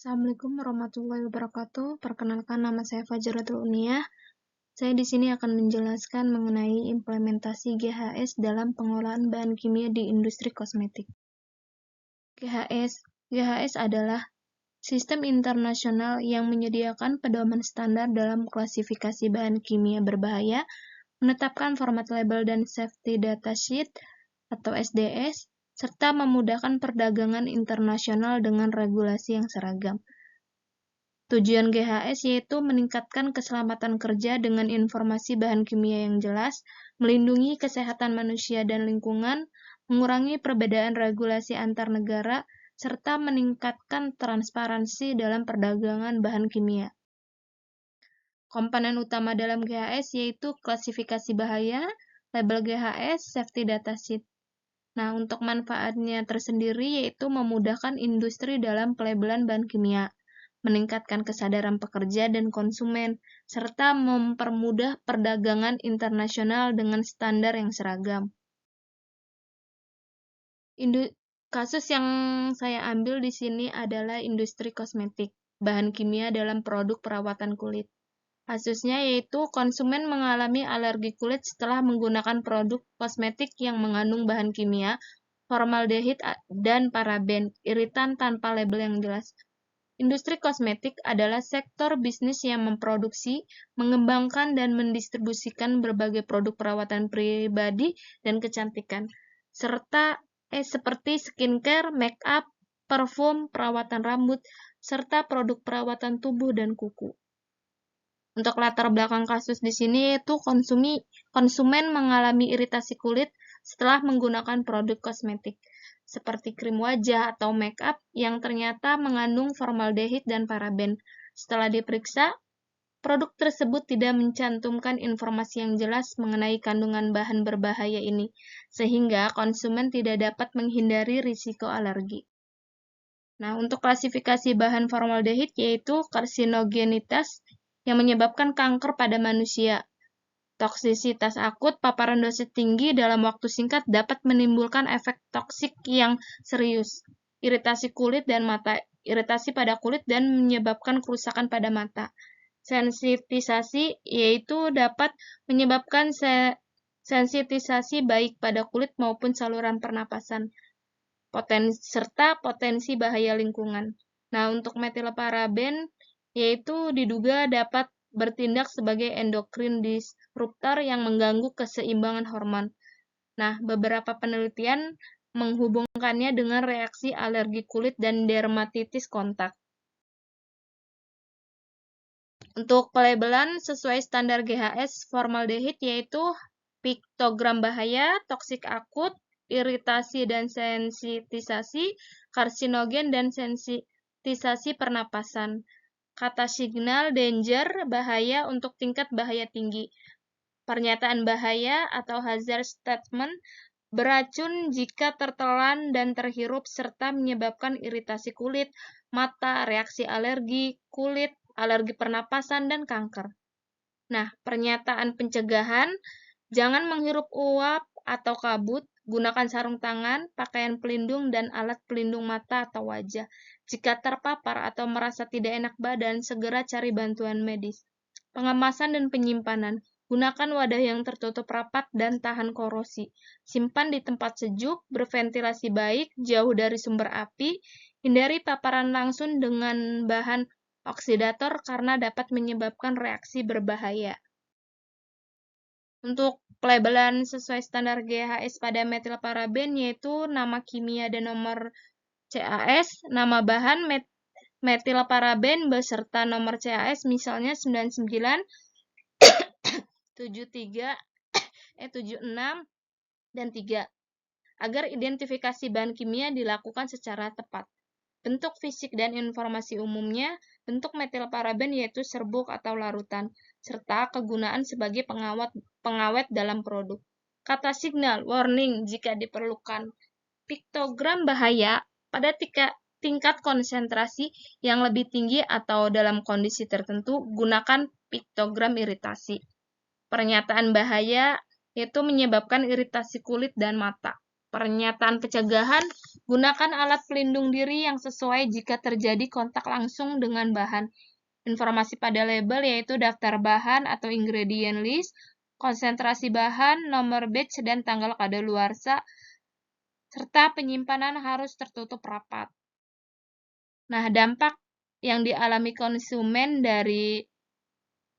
Assalamualaikum warahmatullahi wabarakatuh. Perkenalkan, nama saya Fajratul Uniyah. Saya di sini akan menjelaskan mengenai implementasi GHS dalam pengolahan bahan kimia di industri kosmetik. GHS adalah sistem internasional yang menyediakan pedoman standar dalam klasifikasi bahan kimia berbahaya, menetapkan format label dan safety data sheet atau SDS, serta memudahkan perdagangan internasional dengan regulasi yang seragam. Tujuan GHS yaitu meningkatkan keselamatan kerja dengan informasi bahan kimia yang jelas, melindungi kesehatan manusia dan lingkungan, mengurangi perbedaan regulasi antar negara, serta meningkatkan transparansi dalam perdagangan bahan kimia. Komponen utama dalam GHS yaitu klasifikasi bahaya, label GHS, safety data sheet. Nah, untuk manfaatnya tersendiri yaitu memudahkan industri dalam pelabelan bahan kimia, meningkatkan kesadaran pekerja dan konsumen, serta mempermudah perdagangan internasional dengan standar yang seragam. Kasus yang saya ambil di sini adalah industri kosmetik, bahan kimia dalam produk perawatan kulit. Kasusnya yaitu konsumen mengalami alergi kulit setelah menggunakan produk kosmetik yang mengandung bahan kimia, formaldehid dan paraben, iritan tanpa label yang jelas. Industri kosmetik adalah sektor bisnis yang memproduksi, mengembangkan, dan mendistribusikan berbagai produk perawatan pribadi dan kecantikan, seperti skincare, make up, parfum, perawatan rambut, serta produk perawatan tubuh dan kuku. Untuk latar belakang kasus di sini yaitu konsumen mengalami iritasi kulit setelah menggunakan produk kosmetik, seperti krim wajah atau make up yang ternyata mengandung formaldehid dan paraben. Setelah diperiksa, produk tersebut tidak mencantumkan informasi yang jelas mengenai kandungan bahan berbahaya ini, sehingga konsumen tidak dapat menghindari risiko alergi. Nah, untuk klasifikasi bahan formaldehid yaitu karsinogenitas yang menyebabkan kanker pada manusia. Toksisitas akut, paparan dosis tinggi dalam waktu singkat dapat menimbulkan efek toksik yang serius, iritasi kulit dan mata, iritasi pada kulit dan menyebabkan kerusakan pada mata. Sensitisasi yaitu dapat menyebabkan sensitisasi baik pada kulit maupun saluran pernapasan, serta potensi bahaya lingkungan. Nah, untuk metilparaben yaitu diduga dapat bertindak sebagai endokrin disruptor yang mengganggu keseimbangan hormon. Nah, beberapa penelitian menghubungkannya dengan reaksi alergi kulit dan dermatitis kontak. Untuk pelabelan sesuai standar GHS formaldehid yaitu piktogram bahaya, toksik akut, iritasi dan sensitisasi, karsinogen dan sensitisasi pernapasan. Kata signal danger bahaya untuk tingkat bahaya tinggi. Pernyataan bahaya atau hazard statement beracun jika tertelan dan terhirup serta menyebabkan iritasi kulit, mata, reaksi alergi kulit, alergi pernapasan, dan kanker. Nah, pernyataan pencegahan, jangan menghirup uap atau kabut, gunakan sarung tangan, pakaian pelindung, dan alat pelindung mata atau wajah. Jika terpapar atau merasa tidak enak badan, segera cari bantuan medis. Pengemasan dan penyimpanan, gunakan wadah yang tertutup rapat dan tahan korosi. Simpan di tempat sejuk, berventilasi baik, jauh dari sumber api, hindari paparan langsung dengan bahan oksidator karena dapat menyebabkan reaksi berbahaya. Untuk pelabelan sesuai standar GHS pada metilparaben yaitu nama kimia dan nomor CAS, nama bahan metilparaben beserta nomor CAS misalnya 99 73 76 dan 3 agar identifikasi bahan kimia dilakukan secara tepat. Bentuk fisik dan informasi umumnya, bentuk metilparaben yaitu serbuk atau larutan, serta kegunaan sebagai pengawet dalam produk. Kata signal, warning jika diperlukan. Piktogram bahaya pada tingkat konsentrasi yang lebih tinggi atau dalam kondisi tertentu, gunakan piktogram iritasi. Pernyataan bahaya yaitu menyebabkan iritasi kulit dan mata. Pernyataan pencegahan Gunakan alat pelindung diri yang sesuai jika terjadi kontak langsung dengan bahan. Informasi pada label yaitu daftar bahan atau ingredient list, konsentrasi bahan, nomor batch, dan tanggal kadaluarsa, serta penyimpanan harus tertutup rapat. Nah, dampak yang dialami konsumen dari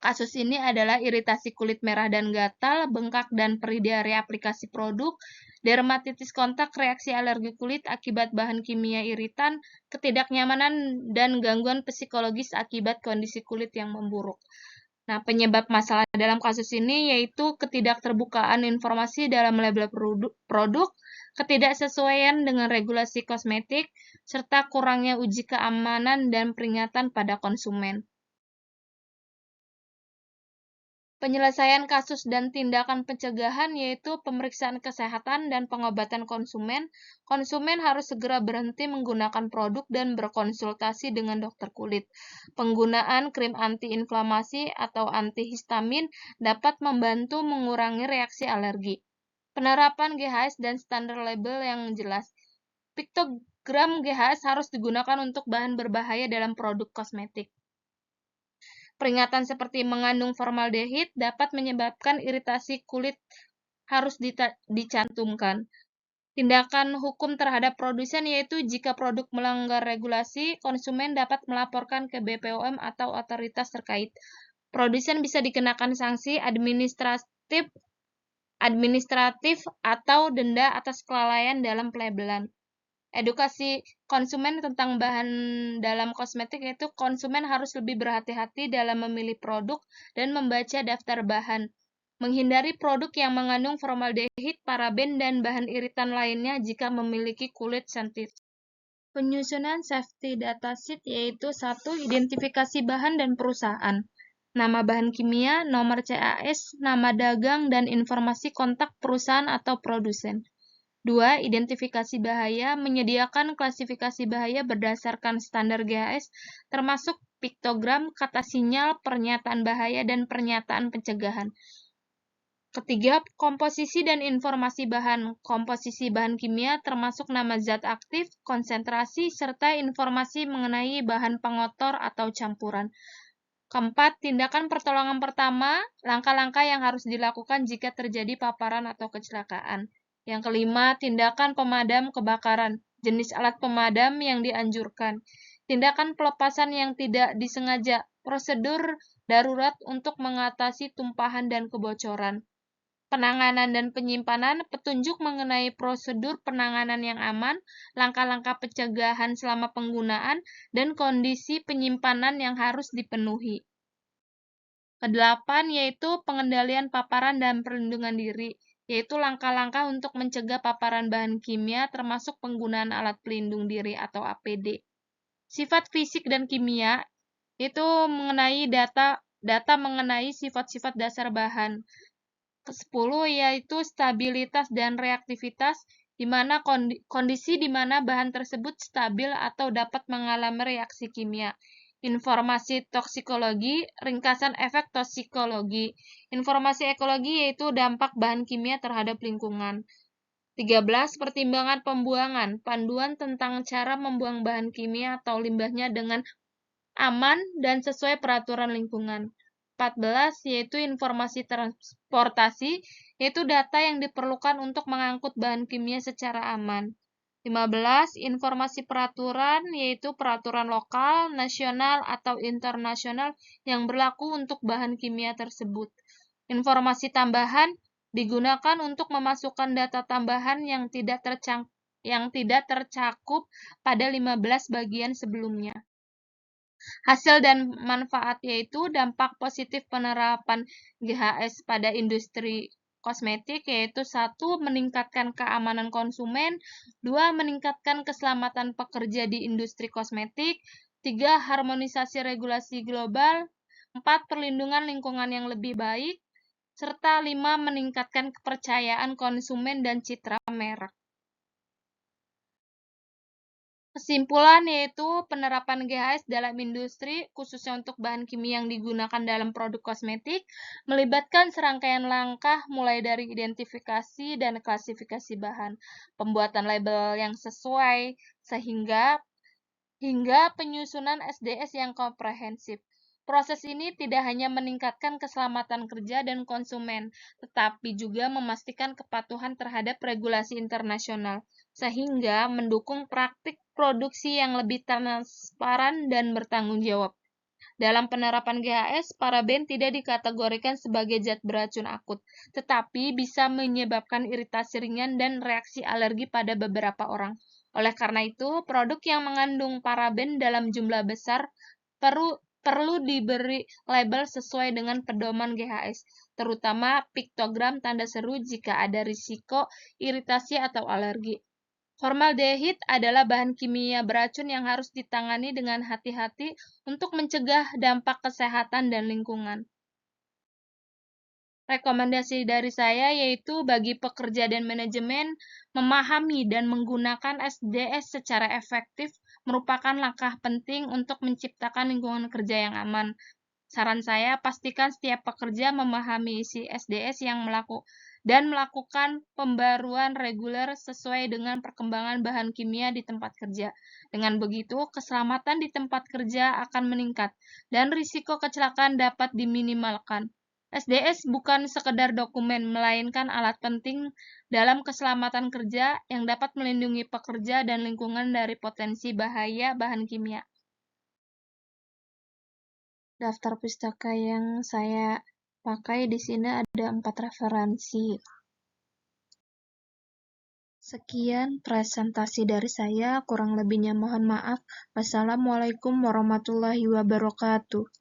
kasus ini adalah iritasi kulit merah dan gatal, bengkak dan perih dari aplikasi produk, dermatitis kontak, reaksi alergi kulit akibat bahan kimia iritan, ketidaknyamanan, dan gangguan psikologis akibat kondisi kulit yang memburuk. Nah, penyebab masalah dalam kasus ini yaitu ketidakterbukaan informasi dalam label produk, ketidaksesuaian dengan regulasi kosmetik, serta kurangnya uji keamanan dan peringatan pada konsumen. Penyelesaian kasus dan tindakan pencegahan yaitu pemeriksaan kesehatan dan pengobatan konsumen. Konsumen harus segera berhenti menggunakan produk dan berkonsultasi dengan dokter kulit. Penggunaan krim antiinflamasi atau antihistamin dapat membantu mengurangi reaksi alergi. Penerapan GHS dan standar label yang jelas. Piktogram GHS harus digunakan untuk bahan berbahaya dalam produk kosmetik. Peringatan seperti mengandung formaldehid dapat menyebabkan iritasi kulit harus dicantumkan. Tindakan hukum terhadap produsen yaitu jika produk melanggar regulasi, konsumen dapat melaporkan ke BPOM atau otoritas terkait. Produsen bisa dikenakan sanksi administratif atau denda atas kelalaian dalam pelabelan. Edukasi konsumen tentang bahan dalam kosmetik yaitu konsumen harus lebih berhati-hati dalam memilih produk dan membaca daftar bahan. Menghindari produk yang mengandung formaldehid, paraben, dan bahan iritan lainnya jika memiliki kulit sensitif. Penyusunan safety data sheet yaitu 1. Identifikasi bahan dan perusahaan. Nama bahan kimia, nomor CAS, nama dagang, dan informasi kontak perusahaan atau produsen. 2. Identifikasi bahaya, menyediakan klasifikasi bahaya berdasarkan standar GHS, termasuk piktogram, kata sinyal, pernyataan bahaya, dan pernyataan pencegahan. Ketiga, komposisi dan informasi bahan. Komposisi bahan kimia termasuk nama zat aktif, konsentrasi, serta informasi mengenai bahan pengotor atau campuran. Keempat, tindakan pertolongan pertama, langkah-langkah yang harus dilakukan jika terjadi paparan atau kecelakaan. Yang kelima, tindakan pemadam kebakaran, jenis alat pemadam yang dianjurkan. Tindakan pelepasan yang tidak disengaja, prosedur darurat untuk mengatasi tumpahan dan kebocoran. Penanganan dan penyimpanan, petunjuk mengenai prosedur penanganan yang aman, langkah-langkah pencegahan selama penggunaan, dan kondisi penyimpanan yang harus dipenuhi. Kedelapan, yaitu pengendalian paparan dan perlindungan diri, yaitu langkah-langkah untuk mencegah paparan bahan kimia termasuk penggunaan alat pelindung diri atau APD. Sifat fisik dan kimia, itu mengenai data mengenai sifat-sifat dasar bahan. Ke-10 yaitu stabilitas dan reaktivitas, di mana kondisi di mana bahan tersebut stabil atau dapat mengalami reaksi kimia. Informasi toksikologi, ringkasan efek toksikologi. Informasi ekologi yaitu dampak bahan kimia terhadap lingkungan. 13. Pertimbangan pembuangan, panduan tentang cara membuang bahan kimia atau limbahnya dengan aman dan sesuai peraturan lingkungan. 14, yaitu informasi transportasi, yaitu data yang diperlukan untuk mengangkut bahan kimia secara aman. 15, informasi peraturan, yaitu peraturan lokal, nasional, atau internasional yang berlaku untuk bahan kimia tersebut. Informasi tambahan digunakan untuk memasukkan data tambahan yang tidak tercakup pada 15 bagian sebelumnya. Hasil dan manfaat yaitu dampak positif penerapan GHS pada industri kosmetik yaitu 1. Meningkatkan keamanan konsumen, 2. Meningkatkan keselamatan pekerja di industri kosmetik, 3. Harmonisasi regulasi global, 4. Perlindungan lingkungan yang lebih baik, serta 5. Meningkatkan kepercayaan konsumen dan citra merek. Kesimpulan yaitu penerapan GHS dalam industri, khususnya untuk bahan kimia yang digunakan dalam produk kosmetik, melibatkan serangkaian langkah mulai dari identifikasi dan klasifikasi bahan, pembuatan label yang sesuai, hingga penyusunan SDS yang komprehensif. Proses ini tidak hanya meningkatkan keselamatan kerja dan konsumen, tetapi juga memastikan kepatuhan terhadap regulasi internasional, sehingga mendukung praktik produksi yang lebih transparan dan bertanggung jawab. Dalam penerapan GHS, paraben tidak dikategorikan sebagai zat beracun akut, tetapi bisa menyebabkan iritasi ringan dan reaksi alergi pada beberapa orang. Oleh karena itu, produk yang mengandung paraben dalam jumlah besar perlu diberi label sesuai dengan pedoman GHS, terutama piktogram tanda seru jika ada risiko iritasi atau alergi. Formaldehid adalah bahan kimia beracun yang harus ditangani dengan hati-hati untuk mencegah dampak kesehatan dan lingkungan. Rekomendasi dari saya yaitu bagi pekerja dan manajemen, memahami dan menggunakan SDS secara efektif merupakan langkah penting untuk menciptakan lingkungan kerja yang aman. Saran saya, pastikan setiap pekerja memahami isi SDS yang melakukan pembaruan reguler sesuai dengan perkembangan bahan kimia di tempat kerja. Dengan begitu, keselamatan di tempat kerja akan meningkat dan risiko kecelakaan dapat diminimalkan. SDS bukan sekedar dokumen, melainkan alat penting dalam keselamatan kerja yang dapat melindungi pekerja dan lingkungan dari potensi bahaya bahan kimia. Daftar pustaka yang saya pakai di sini ada 4 referensi. Sekian presentasi dari saya, kurang lebihnya mohon maaf. Wassalamualaikum warahmatullahi wabarakatuh.